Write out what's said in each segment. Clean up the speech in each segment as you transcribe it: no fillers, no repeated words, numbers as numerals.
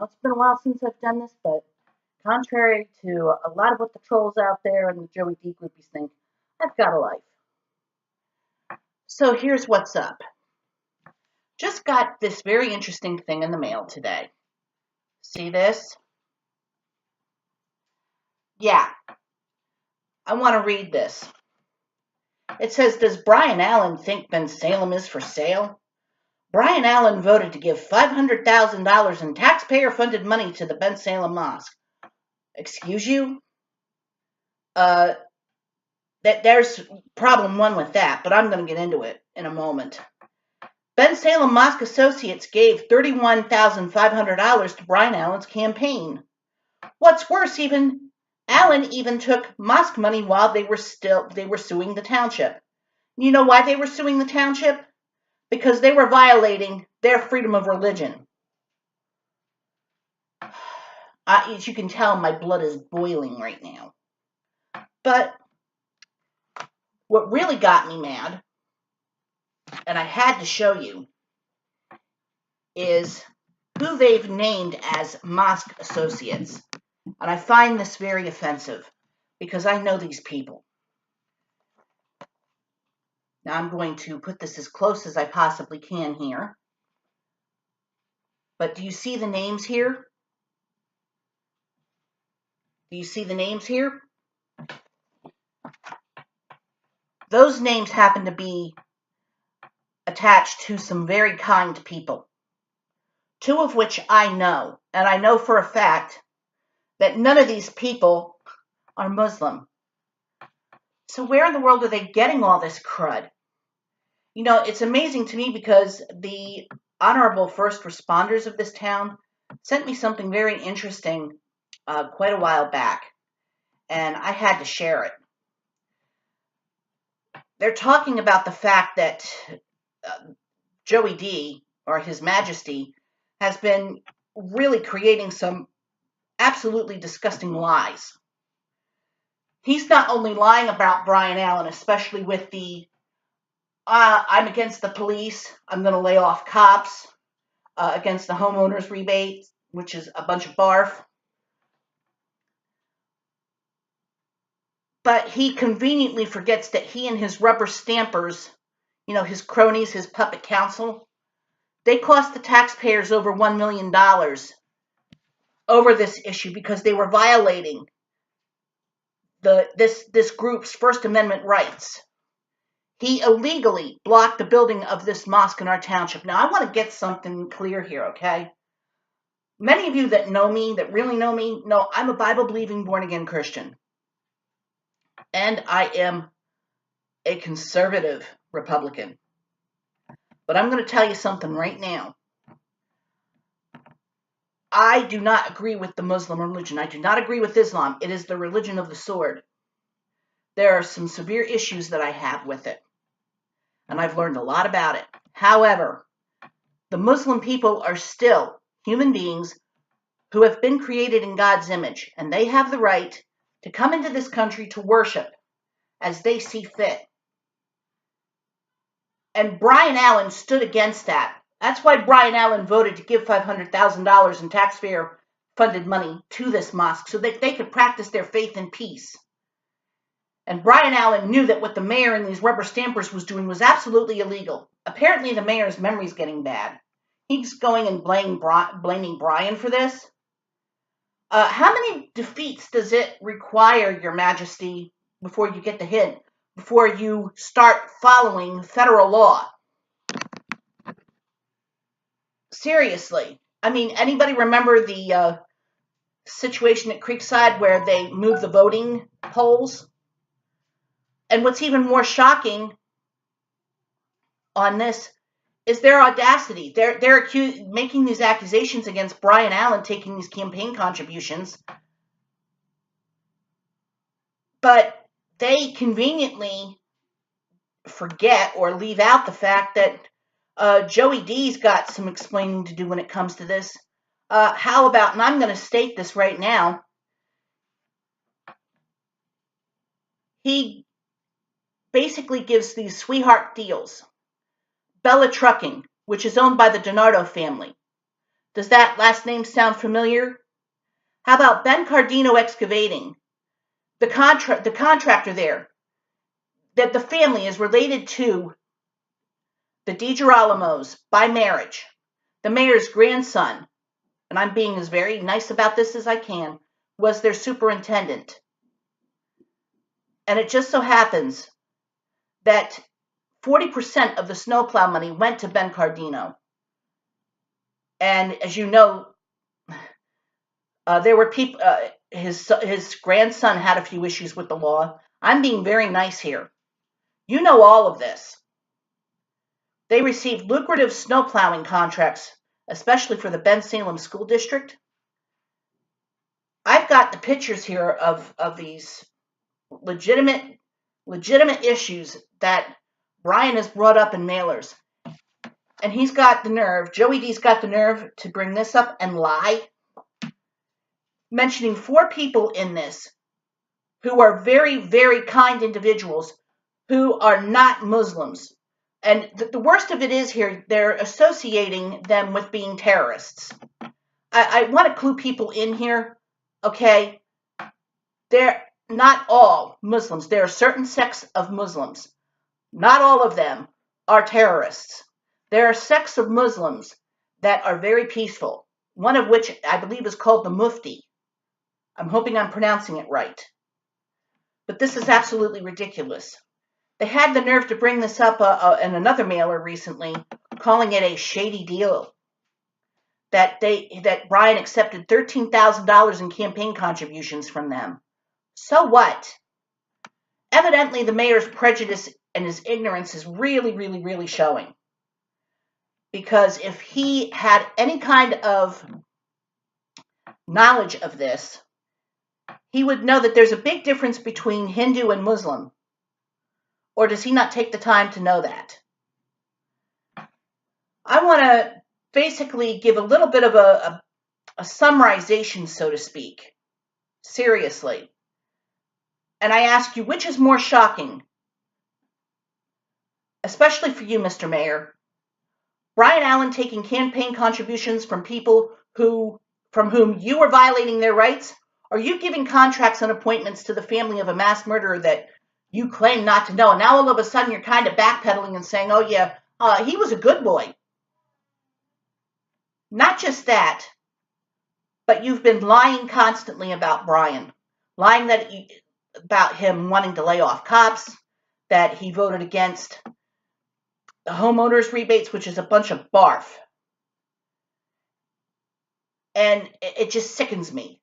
know it's been a while since I've done this, but contrary to a lot of what the trolls out there and the Joey D groupies think, I've got a life. So here's what's up. Just got this very interesting thing in the mail today. See this? Yeah, I want to read this. It says, does Brian Allen think Bensalem is for sale? Brian Allen voted to give $500,000 in taxpayer-funded money to the Bensalem Mosque. Excuse you? There's problem one with that, but I'm going to get into it in a moment. Bensalem Mosque Associates gave $31,500 to Brian Allen's campaign. What's worse, Allen even took mosque money while they were suing the township. You know why they were suing the township? Because they were violating their freedom of religion. As you can tell, my blood is boiling right now. But what really got me mad, and I had to show you, is who they've named as mosque associates. And I find this very offensive because I know these people. Now I'm going to put this as close as I possibly can here. But do you see the names here? Do you see the names here? Those names happen to be attached to some very kind people. Two of which I know, and I know for a fact that none of these people are Muslim. So where in the world are they getting all this crud? You know, it's amazing to me because the honorable first responders of this town sent me something very interesting quite a while back, and I had to share it. They're talking about the fact that Joey D, or His Majesty, has been really creating some absolutely disgusting lies. He's not only lying about Brian Allen, especially with the I'm against the police, I'm going to lay off cops, against the homeowners rebate, which is a bunch of barf. But he conveniently forgets that he and his rubber stampers, you know, his cronies, his puppet council, they cost the taxpayers over $1 million over this issue because they were violating this group's First Amendment rights. He illegally blocked the building of this mosque in our township. Now, I want to get something clear here, okay? Many of you that know me, that really know me, know I'm a Bible-believing, born-again Christian. And I am a conservative Republican. But I'm going to tell you something right now. I do not agree with the Muslim religion. I do not agree with Islam. It is the religion of the sword. There are some severe issues that I have with it. And I've learned a lot about it. However, the Muslim people are still human beings who have been created in God's image, and they have the right to come into this country to worship as they see fit. And Brian Allen stood against that. That's why Brian Allen voted to give $500,000 in taxpayer-funded money to this mosque so that they could practice their faith in peace. And Brian Allen knew that what the mayor and these rubber stampers was doing was absolutely illegal. Apparently the mayor's memory's getting bad. He's going and blaming Brian for this. How many defeats does it require, Your Majesty, before you get the hint, before you start following federal law? Seriously. I mean, anybody remember the situation at Creekside where they moved the voting polls? And what's even more shocking on this is their audacity. They're making these accusations against Brian Allen taking these campaign contributions. But they conveniently forget or leave out the fact that Joey D's got some explaining to do when it comes to this. How about, and I'm going to state this right now, he basically gives these sweetheart deals. Bella Trucking, which is owned by the DiNardo family. Does that last name sound familiar? How about Ben Cardino Excavating? The contractor there, that the family is related to the DiGirolamos by marriage. The mayor's grandson, and I'm being as very nice about this as I can, was their superintendent. And it just so happens that 40% of the snowplow money went to Ben Cardino. And as you know, there were people, his grandson had a few issues with the law. I'm being very nice here. You know all of this. They received lucrative snowplowing contracts, especially for the Ben Salem School District. I've got the pictures here of these legitimate issues that Brian has brought up in mailers. And he's got the nerve, Joey D's got the nerve to bring this up and lie, mentioning 4 people in this who are very, very kind individuals who are not Muslims. And the worst of it is here, they're associating them with being terrorists. I want to clue people in here, okay? They're not all Muslims. There are certain sects of Muslims. Not all of them are terrorists. There are sects of Muslims that are very peaceful, one of which I believe is called the Mufti. I'm hoping I'm pronouncing it right. But this is absolutely ridiculous. They had the nerve to bring this up in another mailer recently, calling it a shady deal. That Brian accepted $13,000 in campaign contributions from them. So what? Evidently, the mayor's prejudice and his ignorance is really, really, really showing. Because if he had any kind of knowledge of this, he would know that there's a big difference between Hindu and Muslim. Or does he not take the time to know that? I want to basically give a little bit of a summarization, so to speak. Seriously. And I ask you, which is more shocking? Especially for you, Mr. Mayor. Brian Allen taking campaign contributions from people from whom you are violating their rights? Or you giving contracts and appointments to the family of a mass murderer that you claim not to know? And now all of a sudden you're kind of backpedaling and saying, oh yeah, he was a good boy. Not just that, but you've been lying constantly about Brian. Lying about him wanting to lay off cops, that he voted against the homeowners rebates, which is a bunch of barf. And it just sickens me.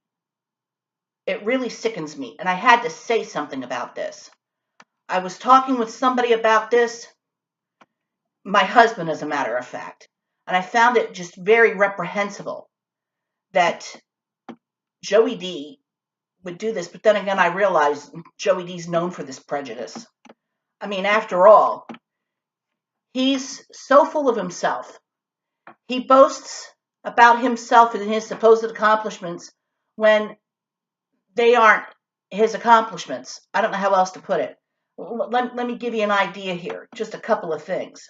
It really sickens me. And I had to say something about this. I was talking with somebody about this, my husband, as a matter of fact, and I found it just very reprehensible that Joey D would do this. But then again, I realized Joey D's known for this prejudice. I mean, after all, he's so full of himself. He boasts about himself and his supposed accomplishments when they aren't his accomplishments. I don't know how else to put it. Let me give you an idea here. Just a couple of things.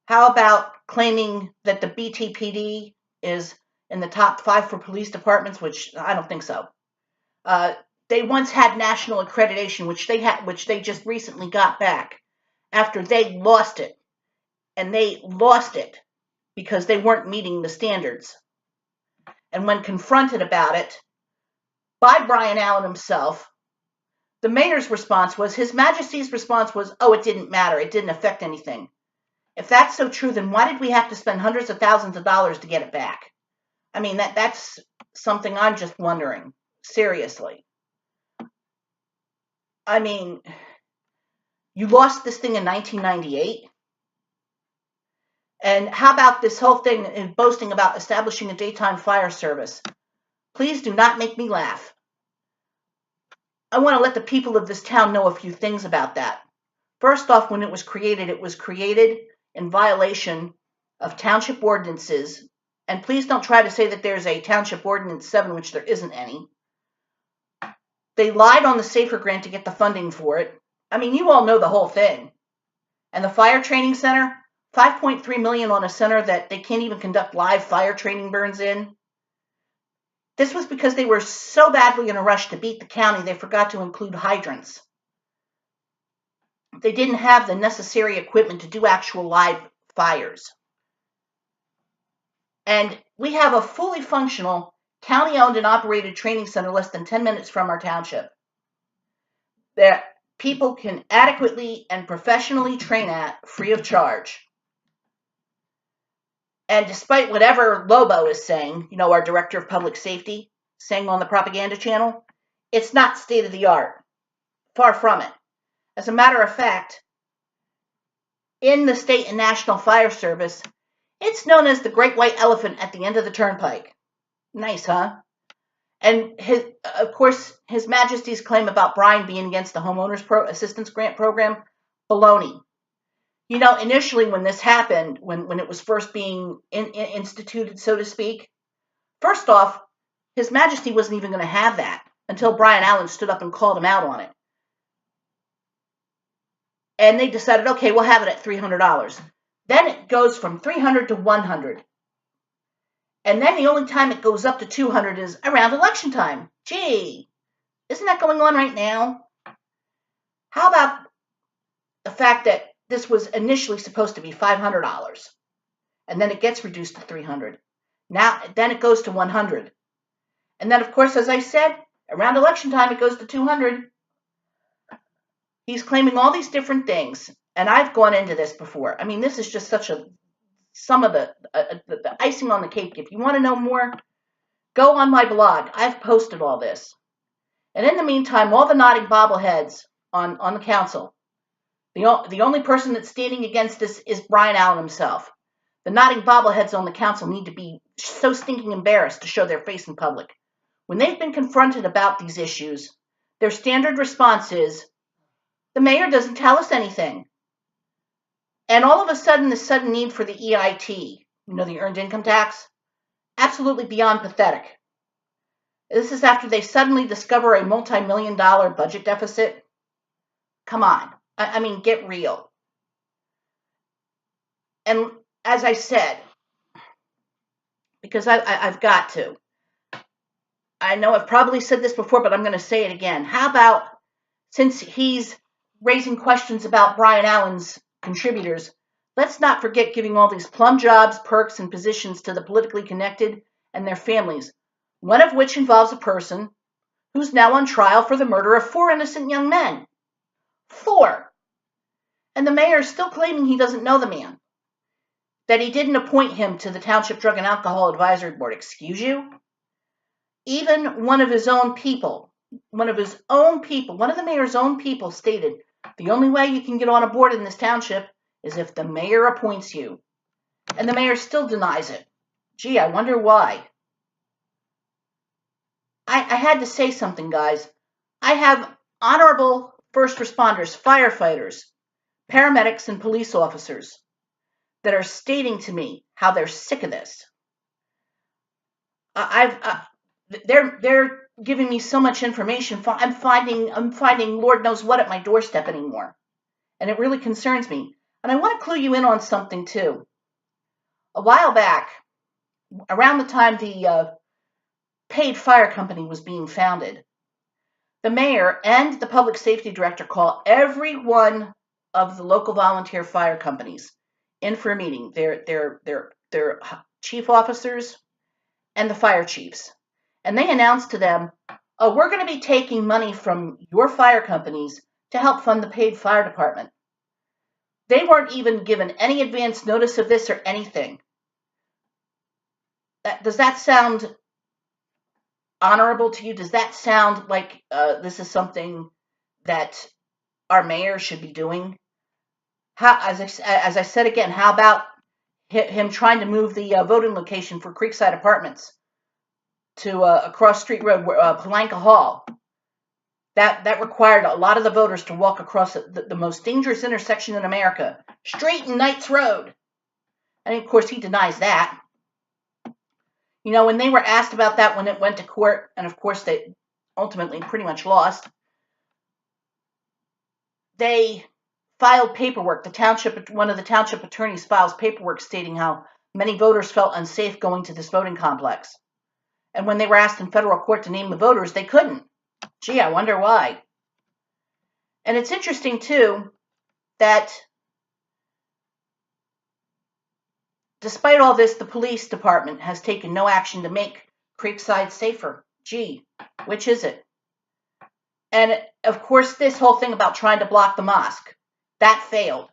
How about claiming that the BTPD is in the top 5 for police departments, which I don't think so. They once had national accreditation, which they just recently got back after they lost it. And they lost it because they weren't meeting the standards. And when confronted about it by Brian Allen himself, the mayor's response was, His Majesty's response was, oh, it didn't matter. It didn't affect anything. If that's so true, then why did we have to spend hundreds of thousands of dollars to get it back? I mean, that's something I'm just wondering. Seriously. I mean, you lost this thing in 1998? And how about this whole thing in boasting about establishing a daytime fire service? Please do not make me laugh. I want to let the people of this town know a few things about that. First off, when it was created in violation of township ordinances. And please don't try to say that there's a Township Ordinance 7, which there isn't any. They lied on the SAFER grant to get the funding for it. I mean, you all know the whole thing. And the Fire Training Center $5.3 million on a center that they can't even conduct live fire training burns in. This was because they were so badly in a rush to beat the county, they forgot to include hydrants. They didn't have the necessary equipment to do actual live fires. And we have a fully functional, county-owned and operated training center less than 10 minutes from our township that people can adequately and professionally train at free of charge. And despite whatever Lobo is saying, our director of public safety, saying on the propaganda channel, it's not state-of-the-art. Far from it. As a matter of fact, in the state and national fire service, it's known as the great white elephant at the end of the turnpike. Nice, huh? And of course, His Majesty's claim about Brian being against the homeowners assistance grant program, baloney. Initially when this happened, when it was first being instituted, so to speak, first off, His Majesty wasn't even going to have that until Brian Allen stood up and called him out on it. And they decided, okay, we'll have it at $300. Then it goes from $300 to $100. And then the only time it goes up to $200 is around election time. Gee, isn't that going on right now? How about the fact that this was initially supposed to be $500, and then it gets reduced to $300. Then it goes to $100. And then, of course, as I said, around election time, it goes to $200. He's claiming all these different things, and I've gone into this before. I mean, this is just some of the icing on the cake. If you want to know more, go on my blog. I've posted all this. And in the meantime, all the nodding bobbleheads on the council, the only person that's standing against this is Brian Allen himself. The nodding bobbleheads on the council need to be so stinking embarrassed to show their face in public. When they've been confronted about these issues, their standard response is, the mayor doesn't tell us anything. And all of a sudden, the sudden need for the EIT, the Earned Income Tax, absolutely beyond pathetic. This is after they suddenly discover a multi-million-dollar budget deficit. Come on. I mean, get real. And as I said, because I've got to, I know I've probably said this before, but I'm going to say it again. How about, since he's raising questions about Brian Allen's contributors, let's not forget giving all these plum jobs, perks, and positions to the politically connected and their families, one of which involves a person who's now on trial for the murder of 4 innocent young men. 4. And the mayor is still claiming he doesn't know the man, that he didn't appoint him to the Township Drug and Alcohol Advisory Board. Excuse you? Even one of his own people, one of the mayor's own people stated, the only way you can get on a board in this township is if the mayor appoints you. And the mayor still denies it. Gee, I wonder why. I had to say something, guys. I have honorable first responders, firefighters, paramedics, and police officers that are stating to me how they're sick of this. They're giving me so much information. I'm finding Lord knows what at my doorstep anymore, and it really concerns me. And I want to clue you in on something too. A while back, around the time the paid fire company was being founded, the mayor and the public safety director call every one of the local volunteer fire companies in for a meeting. Their chief officers and the fire chiefs. And they announced to them, oh, we're going to be taking money from your fire companies to help fund the paid fire department. They weren't even given any advance notice of this or anything. Does that sound honorable to you? Does that sound like this is something that our mayor should be doing? As I said again, how about him trying to move the voting location for Creekside Apartments to across Street Road, Palanca Hall? That required a lot of the voters to walk across the most dangerous intersection in America, Street and Knights Road. And of course, he denies that. When they were asked about that when it went to court, and of course they ultimately pretty much lost, they filed paperwork. One of the township attorneys files paperwork stating how many voters felt unsafe going to this voting complex. And when they were asked in federal court to name the voters, they couldn't. Gee, I wonder why. And it's interesting, too, that despite all this, the police department has taken no action to make Creekside safer. Gee, which is it? And, of course, this whole thing about trying to block the mosque, that failed.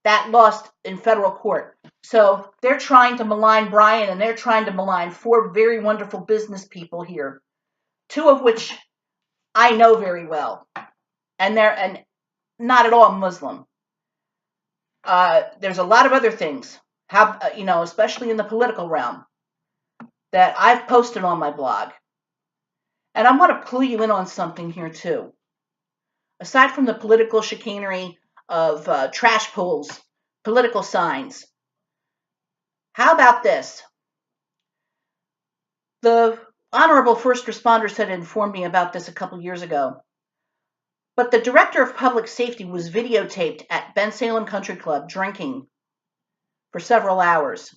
That lost in federal court. So they're trying to malign Brian, and they're trying to malign 4 very wonderful business people here, 2 of which I know very well, and they're not at all Muslim. There's a lot of other things, especially in the political realm, that I've posted on my blog. And I want to clue you in on something here, too. Aside from the political chicanery of trash pulls, political signs, how about this? The honorable first responders had informed me about this a couple years ago. But the director of public safety was videotaped at Bensalem Country Club drinking for several hours,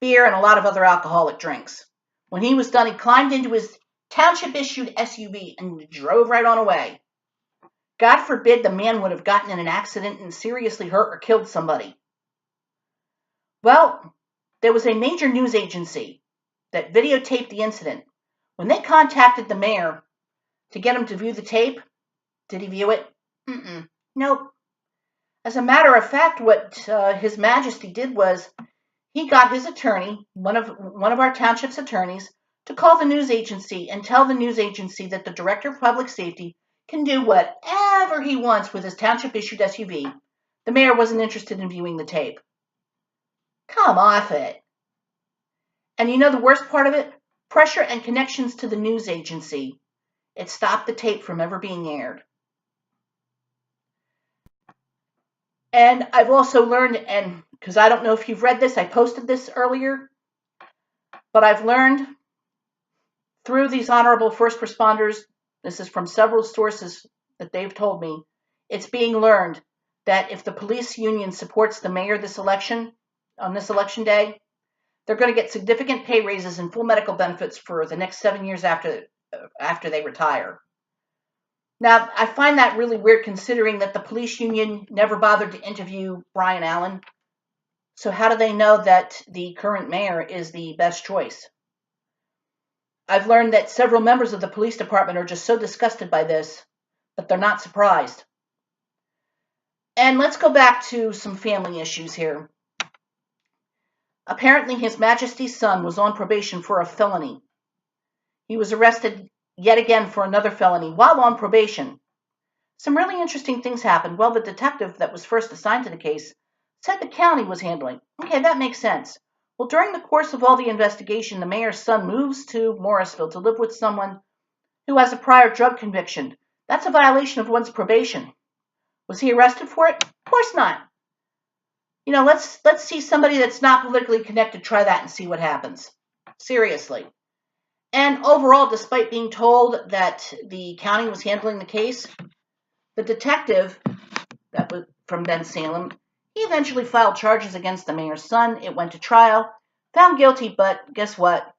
beer and a lot of other alcoholic drinks. When he was done, he climbed into his township-issued SUV and drove right on away. God forbid the man would have gotten in an accident and seriously hurt or killed somebody. Well, there was a major news agency that videotaped the incident. When they contacted the mayor to get him to view the tape, did he view it? Nope. As a matter of fact, what His Majesty did was he got his attorney, one of our township's attorneys, to call the news agency and tell the news agency that the director of public safety can do whatever he wants with his township-issued SUV. The mayor wasn't interested in viewing the tape. Come off it. And you know the worst part of it? Pressure and connections to the news agency. It stopped the tape from ever being aired. And I've also learned, and because I don't know if you've read this, I posted this earlier, but I've learned through these honorable first responders, this is from several sources that they've told me, it's being learned that if the police union supports the mayor on this election day, they're going to get significant pay raises and full medical benefits for the next 7 years after they retire. Now, I find that really weird considering that the police union never bothered to interview Brian Allen. So how do they know that the current mayor is the best choice? I've learned that several members of the police department are just so disgusted by this that they're not surprised. And let's go back to some family issues here. Apparently, His Majesty's son was on probation for a felony. He was arrested yet again for another felony while on probation. Some really interesting things happened. Well, the detective that was first assigned to the case said the county was handling. Okay, that makes sense. Well, during the course of all the investigation, the mayor's son moves to Morrisville to live with someone who has a prior drug conviction. That's a violation of one's probation. Was he arrested for it? Of course not. You know, let's see somebody that's not politically connected try that and see what happens. Seriously. And overall, despite being told that the county was handling the case, the detective that was from Bensalem, he eventually filed charges against the mayor's son. It went to trial, found guilty, but guess what?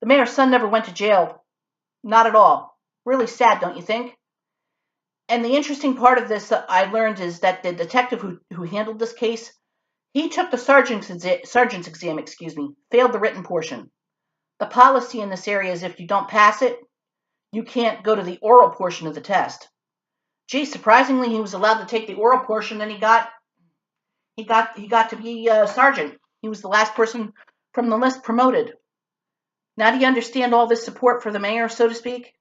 The mayor's son never went to jail. Not at all. Really sad, don't you think? And the interesting part of this I learned is that the detective who handled this case, he took the sergeant's exam, failed the written portion. The policy in this area is if you don't pass it, you can't go to the oral portion of the test. Gee, surprisingly, he was allowed to take the oral portion, and he got to be a sergeant. He was the last person from the list promoted. Now do you understand all this support for the mayor, so to speak?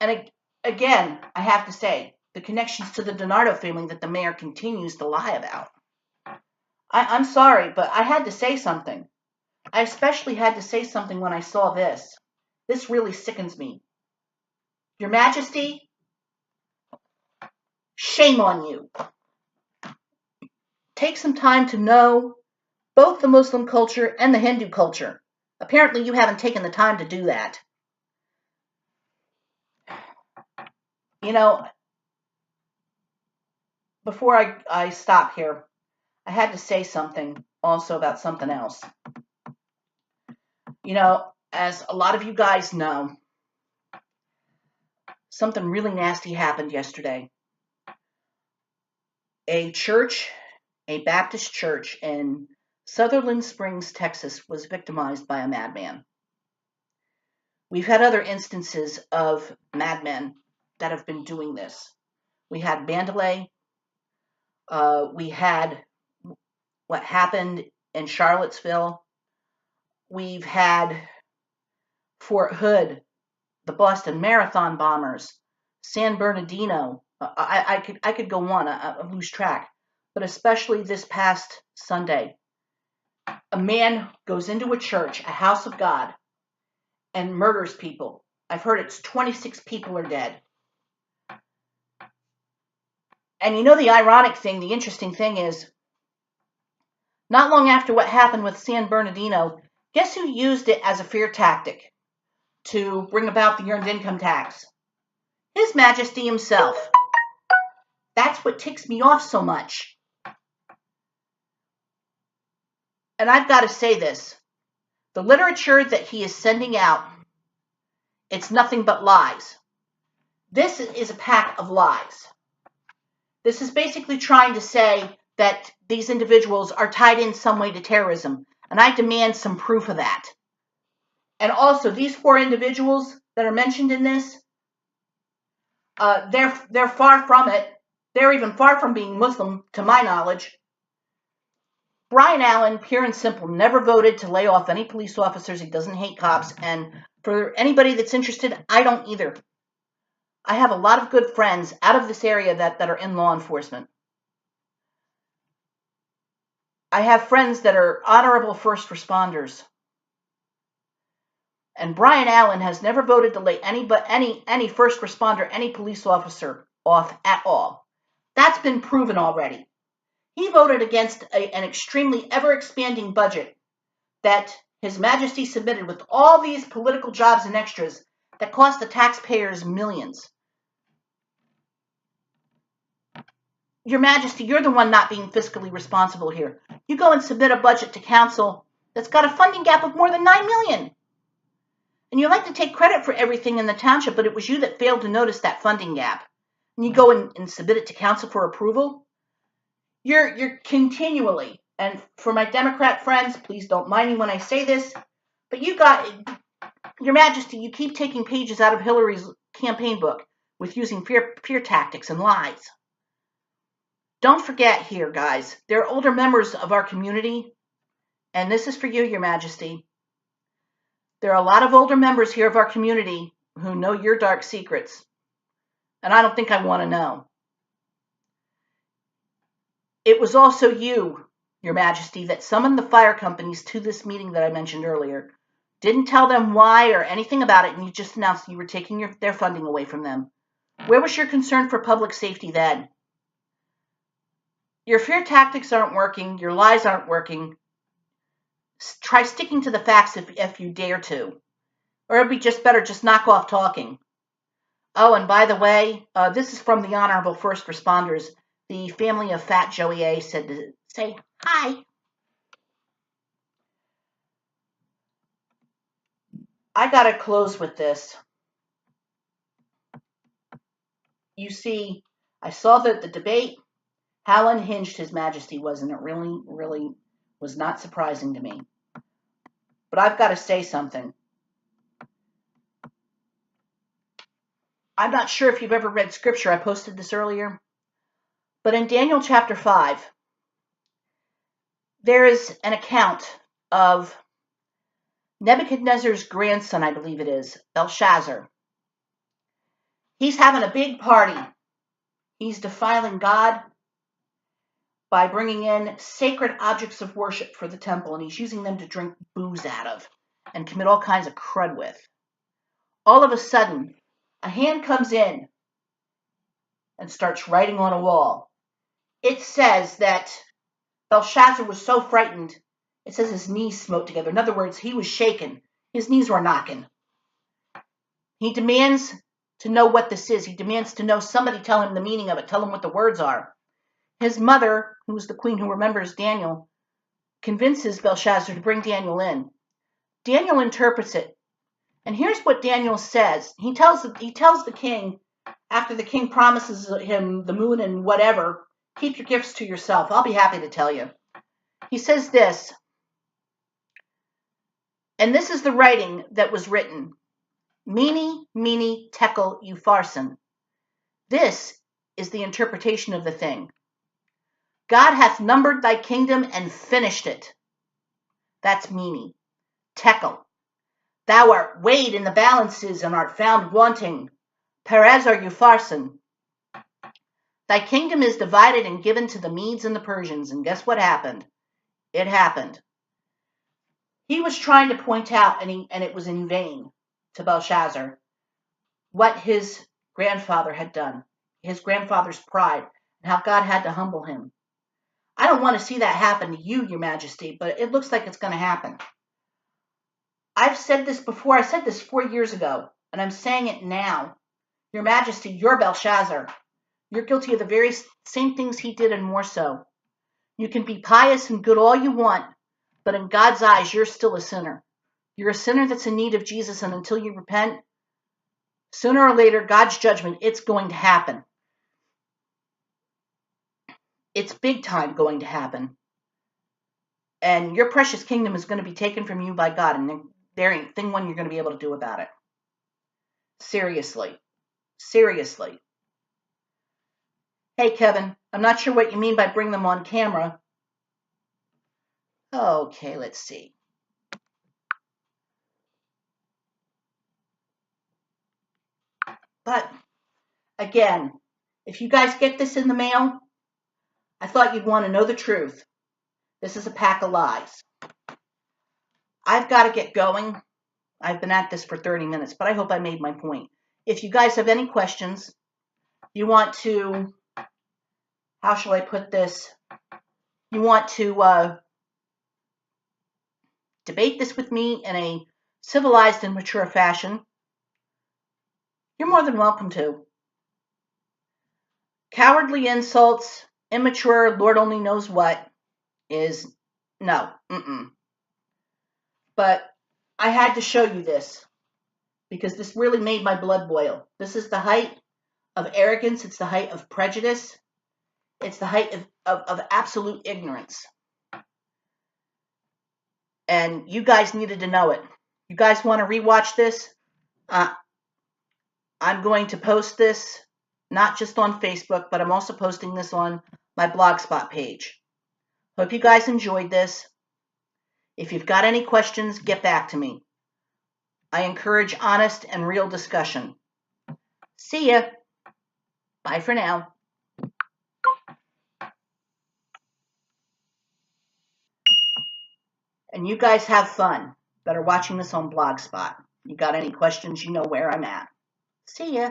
And again, I have to say, the connections to the DiNardo family that the mayor continues to lie about. I'm sorry, but I had to say something. I especially had to say something when I saw this. This really sickens me. Your Majesty, shame on you. Take some time to know both the Muslim culture and the Hindu culture. Apparently, you haven't taken the time to do that. You know, before I stop here, I had to say something also about something else. You know, as a lot of you guys know, something really nasty happened yesterday. A church, a Baptist church in Sutherland Springs, Texas, was victimized by a madman. We've had other instances of madmen that have been doing this. We had Mandalay. We had what happened in Charlottesville. We've had Fort Hood, the Boston Marathon bombers, San Bernardino. I could go on. I lose track. But especially this past Sunday, a man goes into a church, a house of God, and murders people. I've heard it's 26 people are dead. And you know the ironic thing, the interesting thing is, not long after what happened with San Bernardino, guess who used it as a fear tactic to bring about the earned income tax? His Majesty himself. That's what ticks me off so much. And I've got to say this. The literature that he is sending out, it's nothing but lies. This is a pack of lies. This is basically trying to say that these individuals are tied in some way to terrorism, and I demand some proof of that. And also, these 4 individuals that are mentioned in this, they're far from it. They're even far from being Muslim, to my knowledge. Brian Allen, pure and simple, never voted to lay off any police officers. He doesn't hate cops. And for anybody that's interested, I don't either. I have a lot of good friends out of this area that are in law enforcement. I have friends that are honorable first responders. And Brian Allen has never voted to lay any first responder, any police officer off at all. That's been proven already. He voted against an extremely ever-expanding budget that His Majesty submitted with all these political jobs and extras that cost the taxpayers millions. Your Majesty, you're the one not being fiscally responsible here. You go and submit a budget to council that's got a funding gap of more than $9 million. And you like to take credit for everything in the township, but it was you that failed to notice that funding gap. And you go and submit it to council for approval. You're continually, and for my Democrat friends, please don't mind me when I say this, but Your Majesty, you keep taking pages out of Hillary's campaign book with using fear tactics and lies. Don't forget here, guys, there are older members of our community, and this is for you, Your Majesty. There are a lot of older members here of our community who know your dark secrets, and I don't think I want to know. It was also you, Your Majesty, that summoned the fire companies to this meeting that I mentioned earlier. Didn't tell them why or anything about it, and you just announced you were taking their funding away from them. Where was your concern for public safety then? Your fear tactics aren't working. Your lies aren't working. Try sticking to the facts if you dare to. Or it'd be just better just knock off talking. Oh, and by the way, this is from the Honorable First Responders. The family of Fat Joey A said to say hi. I got to close with this. You see, I saw that the debate, how unhinged His Majesty was, and it really, really was not surprising to me. But I've got to say something. I'm not sure if you've ever read scripture. I posted this earlier. But in Daniel chapter 5, there is an account of Nebuchadnezzar's grandson, I believe it is, Belshazzar. He's having a big party. He's defiling God by bringing in sacred objects of worship for the temple, and he's using them to drink booze out of and commit all kinds of crud with. All of a sudden, a hand comes in and starts writing on a wall. It says that Belshazzar was so frightened, it says his knees smote together. In other words, he was shaken. His knees were knocking. He demands to know what this is. He demands to know somebody tell him the meaning of it, tell him what the words are. His mother, who's the queen who remembers Daniel, convinces Belshazzar to bring Daniel in. Daniel interprets it. And here's what Daniel says. He tells the king, after the king promises him the moon and whatever, keep your gifts to yourself. I'll be happy to tell you. He says this, and this is the writing that was written. Mene, mene, tekel, upharsin. This is the interpretation of the thing. God hath numbered thy kingdom and finished it. That's mene. Tekel. Thou art weighed in the balances and art found wanting. Perez or upharsin. Thy kingdom is divided and given to the Medes and the Persians. And guess what happened? It happened. He was trying to point out, and it was in vain, to Belshazzar, what his grandfather had done, his grandfather's pride, and how God had to humble him. I don't want to see that happen to you, Your Majesty, but it looks like it's going to happen. I've said this before. I said this 4 years ago, and I'm saying it now. Your Majesty, you're Belshazzar. You're guilty of the very same things he did and more so. You can be pious and good all you want, but in God's eyes, you're still a sinner. You're a sinner that's in need of Jesus, and until you repent, sooner or later, God's judgment, it's going to happen. It's big time going to happen. And your precious kingdom is going to be taken from you by God, and there ain't thing one you're going to be able to do about it. Seriously. Seriously. Hey, Kevin, I'm not sure what you mean by bring them on camera. Okay, let's see. But, again, if you guys get this in the mail, I thought you'd want to know the truth. This is a pack of lies. I've got to get going. I've been at this for 30 minutes, but I hope I made my point. If you guys have any questions, you want to, how shall I put this? You want to debate this with me in a civilized and mature fashion, you're more than welcome to. Cowardly insults, immature, Lord only knows what, is no. But I had to show you this because this really made my blood boil. This is the height of arrogance. It's the height of prejudice. It's the height of absolute ignorance. And you guys needed to know it. You guys want to rewatch this? I'm going to post this not just on Facebook, but I'm also posting this on my Blogspot page. Hope you guys enjoyed this. If you've got any questions, get back to me. I encourage honest and real discussion. See ya. Bye for now. And you guys have fun that are watching this on Blogspot. You got any questions, you know where I'm at. See ya.